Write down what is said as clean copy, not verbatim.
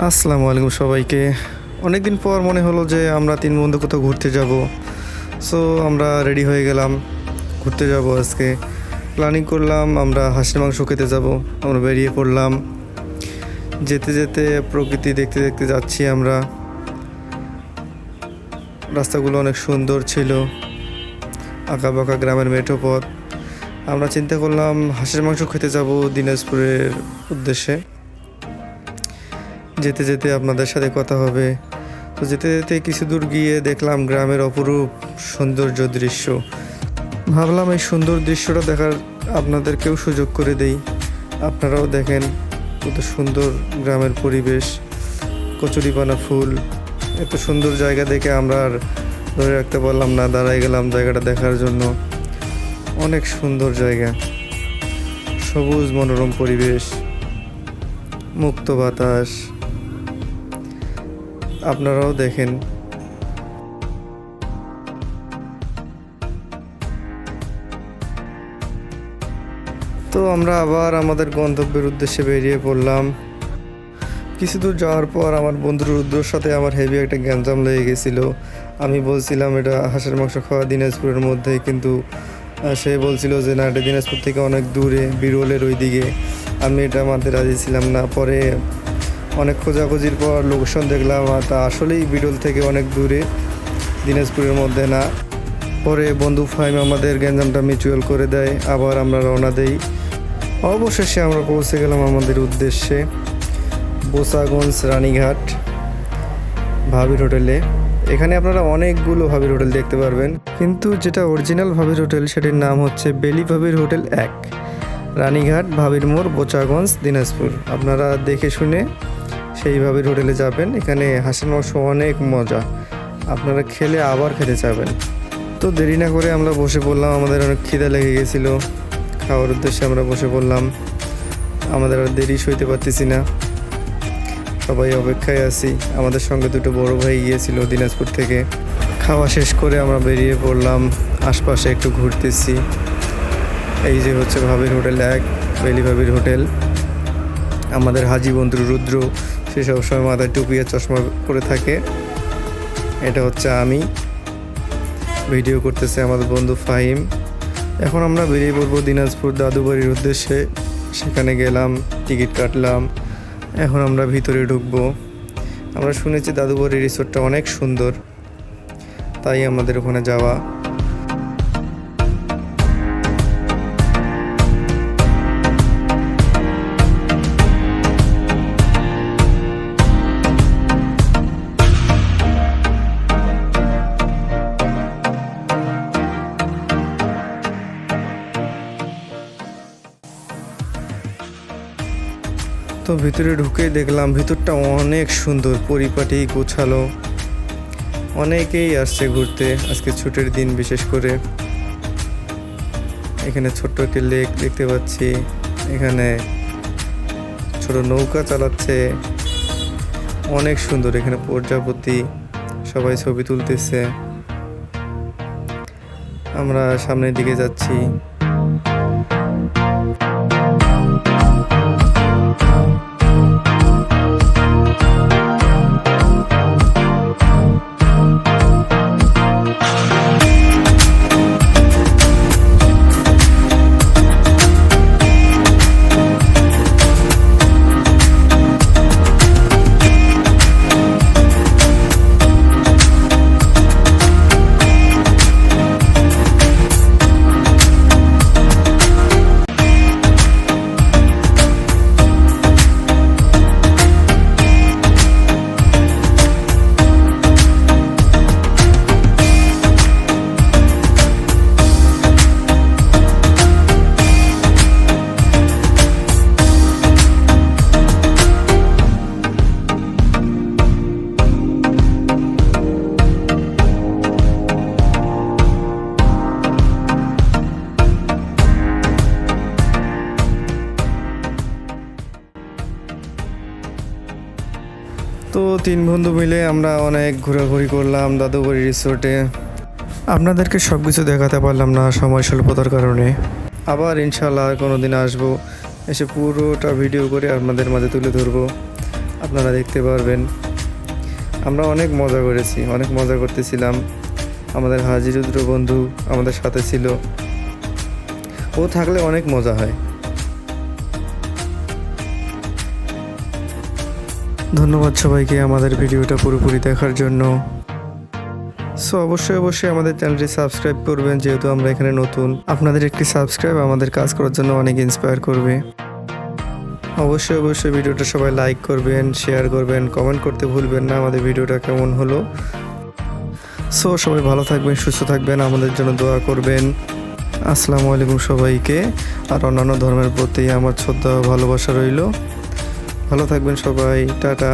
আসসালামু আলাইকুম সবাইকে। অনেকদিন পর মনে হলো যে আমরা তিন বন্ধু কোথাও ঘুরতে যাব। সো আমরা রেডি হয়ে গেলাম, ঘুরতে যাব আজকে। প্ল্যানিং করলাম আমরা হাঁসের মাংস খেতে যাব। আমরা বেরিয়ে পড়লাম, যেতে যেতে প্রকৃতি দেখতে দেখতে যাচ্ছি আমরা। রাস্তাগুলো অনেক সুন্দর ছিল, আঁকা বাঁকা গ্রামের মেঠো পথ। আমরা চিন্তা করলাম হাঁসের মাংস খেতে যাব দিনাজপুরের উদ্দেশ্যে। যেতে যেতে আপনাদের সাথে কথা হবে। তো যেতে যেতে কিছু দূর গিয়ে দেখলাম গ্রামের অপরূপ সৌন্দর্য দৃশ্য। ভাবলাম এই সুন্দর দৃশ্যটা দেখার আপনাদেরকেও সুযোগ করে দেই, আপনারাও দেখেন কত সুন্দর গ্রামের পরিবেশ, কচুরিপানা ফুল। এত সুন্দর জায়গা দেখে আমরা আর ধরে রাখতে পারলাম না, দাঁড়াই গেলাম জায়গাটা দেখার জন্য। অনেক সুন্দর জায়গা, সবুজ মনোরম পরিবেশ, মুক্ত বাতাস। আপনারাও দেখেন। তো আমরা আবার আমাদের গন্তব্যের উদ্দেশ্যে বেরিয়ে পড়লাম। কিছু দূর যাওয়ার পর আমার বন্ধুর রুদ্রর সাথে আমার হেভি একটা গ্যাঞ্জাম লেগে গেছিলো। আমি বলছিলাম এটা হাঁসের মাংস খাওয়া দিনাজপুরের মধ্যেই, কিন্তু সে বলছিল যে না, এটা দিনাজপুর থেকে অনেক দূরে, বিরলের ওই দিকে। আমি এটা মানতে রাজি ছিলাম না। পরে অনেক খোঁজাখুঁজির পর লোকেশন দেখলাম, আর তা আসলেই বিরল থেকে অনেক দূরে, দিনাজপুরের মধ্যে না। পরে বন্ধু ফাইম আমাদের গ্যাঞ্জামটা মিউচুয়াল করে দেয়, আবার আমরা রওনা দেই। অবশেষে আমরা পৌঁছে গেলাম আমাদের উদ্দেশ্যে, বোসাগঞ্জ রানীঘাট ভাবির হোটেলে। এখানে আপনারা অনেকগুলো ভাবির হোটেল দেখতে পারবেন, কিন্তু যেটা অরিজিনাল ভাবির হোটেল সেটির নাম হচ্ছে বেলি ভাবির হোটেল 1, রানীঘাট ভাবির মোড়, বোচাগঞ্জ, দিনাজপুর। আপনারা দেখে শুনে সেই ভাবির হোটেলে যাবেন। এখানে হাঁসের মাংস অনেক মজা, আপনারা খেলে আবার খেতে চাবেন। তো দেরি না করে আমরা বসে পড়লাম, আমাদের অনেক খিদা লেগে গেছিলো। খাওয়ার উদ্দেশ্যে আমরা বসে পড়লাম, আমাদের আর দেরি সইতে পারতেছি না, সবাই অপেক্ষায় আছি। আমাদের সঙ্গে দুটো বড় ভাই গিয়েছিল দিনাজপুর থেকে। খাওয়া শেষ করে আমরা বেরিয়ে পড়লাম, আশপাশে একটু ঘুরতেছি। এই যে হচ্ছে ভাবির হোটেল 1, বেলি ভাবির হোটেল। আমাদের হাজি বন্ধু রুদ্র, সে সবসময় মাথায় টুপি আর চশমা পরে থাকে। এটা হচ্ছে আমি, ভিডিও করতেছে আমাদের বন্ধু ফাহিম। এখন আমরা বেরিয়ে পড়বো দিনাজপুর দাদুবাড়ির উদ্দেশ্যে। সেখানে গেলাম, টিকিট কাটলাম, এখন আমরা ভিতরে ঢুকবো। আমরা শুনেছি দাদুবাড়ির রিসোর্টটা অনেক সুন্দর, তাই আমাদের ওখানে যাওয়া। তো ভিতরে ঢুকে দেখলাম ভিতরটা অনেক সুন্দর, পরিপাটি, গোছালো। অনেকেই আসছে ঘুরতে আজকে ছুটির দিন বিশেষ করে। এখানে ছোট্ট একটি লেক দেখতে পাচ্ছি, এখানে ছোট নৌকা চালাচ্ছে, অনেক সুন্দর। এখানে প্রজাপতি, সবাই ছবি তুলতেছে। আমরা সামনের দিকে যাচ্ছি। তো তিন বন্ধু মিলে আমরা অনেক ঘোরাঘুরি করলাম দাদুবাড়ি রিসোর্টে। আপনাদেরকে সব কিছু দেখাতে পারলাম না সময় স্বল্পতার কারণে। আবার ইনশাআল্লাহ কোনো দিন আসবো, এসে পুরোটা ভিডিও করে আপনাদের মাঝে তুলে ধরবো। আপনারা দেখতে পারবেন। আমরা অনেক মজা করেছি, অনেক মজা করতেছিলাম। আমাদের হাজি রুদ্র বন্ধু আমাদের সাথে ছিল, ও থাকলে অনেক মজা হয়। ধন্যবাদ সবাইকে আমাদের ভিডিওটা পুরোপুরি দেখার জন্য। সো অবশ্যই আমাদের চ্যানেলটি সাবস্ক্রাইব করবেন, যেহেতু আমরা এখানে নতুন। আপনাদের একটি সাবস্ক্রাইব আমাদের কাজ করার জন্য অনেক ইন্সপায়ার করবে। অবশ্যই ভিডিওটা সবাই লাইক করবেন, শেয়ার করবেন, কমেন্ট করতে ভুলবেন না আমাদের ভিডিওটা কেমন হলো। সো সবাই ভালো থাকবেন, সুস্থ থাকবেন, আমাদের জন্য দোয়া করবেন। আসসালামু আলাইকুম সবাইকে। আর অন্যান্য ধর্মের প্রতি আমার শ্রদ্ধা ও ভালোবাসা রইল। ভালো থাকবেন সবাই, টাটা।